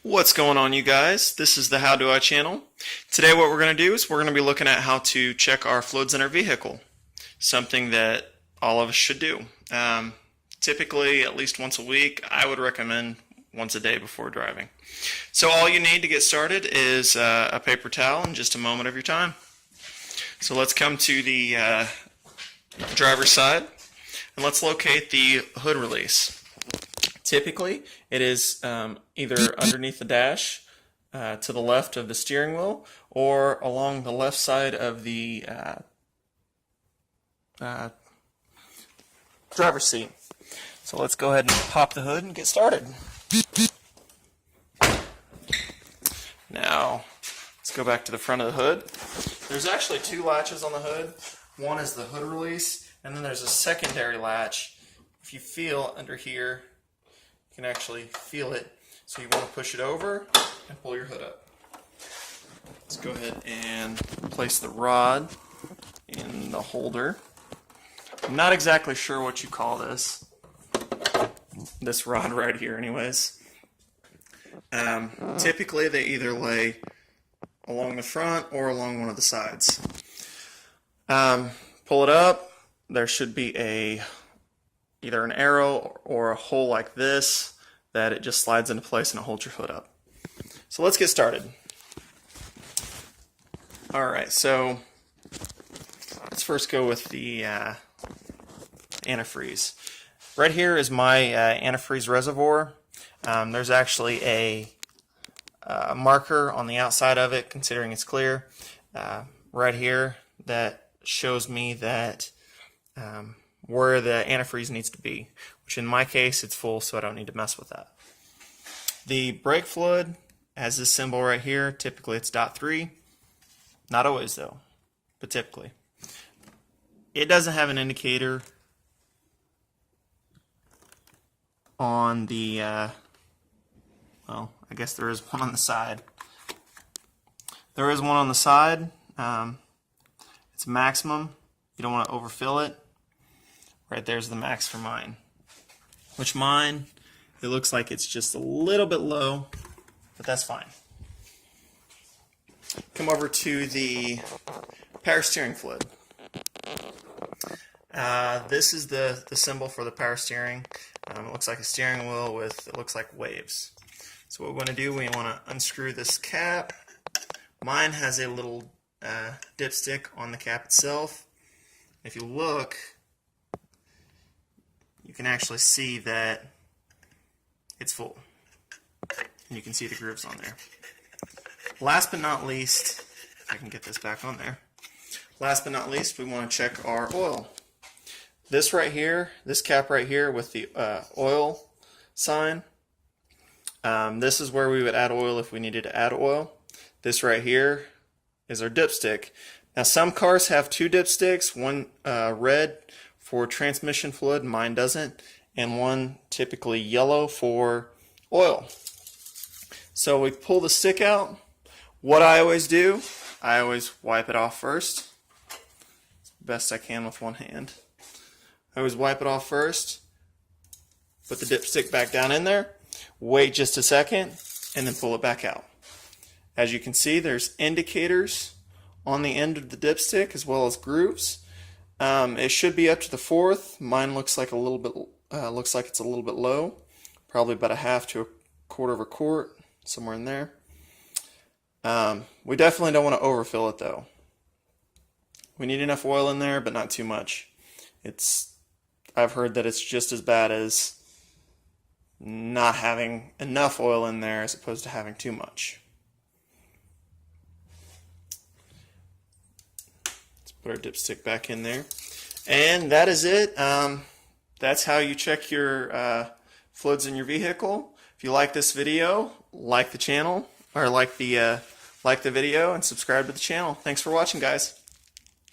What's going on, you guys? This is the How Do I channel. Today what we're going to do is we're going to be looking at how to check our fluids in our vehicle. Something that all of us should do. Typically at least once a week. I would recommend once a day before driving. So all you need to get started is a paper towel and just a moment of your time. So let's come to the driver's side and let's locate the hood release. Typically, it is either underneath the dash to the left of the steering wheel or along the left side of the driver's seat. So let's go ahead and pop the hood and get started. Now, let's go back to the front of the hood. There's actually two latches on the hood. One is the hood release, and then there's a secondary latch. If you feel under here, you can actually feel it. So you want to push it over and pull your hood up. Let's go ahead and place the rod in the holder. I'm not exactly sure what you call this rod right here anyways. Typically they either lay along the front or along one of the sides. Pull it up. There should be either an arrow or a hole like this that it just slides into place and it holds your hood up. So let's get started. Alright, so let's first go with the antifreeze. Right here is my antifreeze reservoir. There's actually a marker on the outside of it, considering it's clear, right here that shows me that where the antifreeze needs to be, which in my case it's full, so I don't need to mess with that. The brake fluid has this symbol right here. Typically it's .3, not always though, but typically. It doesn't have an indicator on the, well, I guess there is one on the side. There is one on the side. It's maximum. You don't want to overfill it. Right there's the max for mine. Which mine, it looks like it's just a little bit low, but that's fine. Come over to the power steering fluid. This is the symbol for the power steering. It looks like a steering wheel with, it looks like waves. So what we want to do, we want to unscrew this cap. Mine has a little dipstick on the cap itself. If you look, you can actually see that it's full. And you can see the grooves on there. Last but not least, if I can get this back on there. Last but not least, we want to check our oil. This right here, this cap right here with the oil sign, this is where we would add oil if we needed to add oil. This right here is our dipstick. Now some cars have two dipsticks, one red for transmission fluid, mine doesn't, and one typically yellow for oil. So we pull the stick out. What I always do, I always wipe it off first, best I can with one hand. I always wipe it off first, put the dipstick back down in there, wait just a second, and then pull it back out. As you can see, there's indicators on the end of the dipstick as well as grooves. It should be up to the fourth. Mine looks like a little bit, looks like it's a little bit low, probably about a half to a quarter of a quart, somewhere in there. We definitely don't want to overfill it though. We need enough oil in there, but not too much. I've heard that it's just as bad as not having enough oil in there as opposed to having too much. Let's put our dipstick back in there. And that is it. That's how you check your fluids in your vehicle. If you like this video, like the channel, or like the video and subscribe to the channel. Thanks for watching, guys.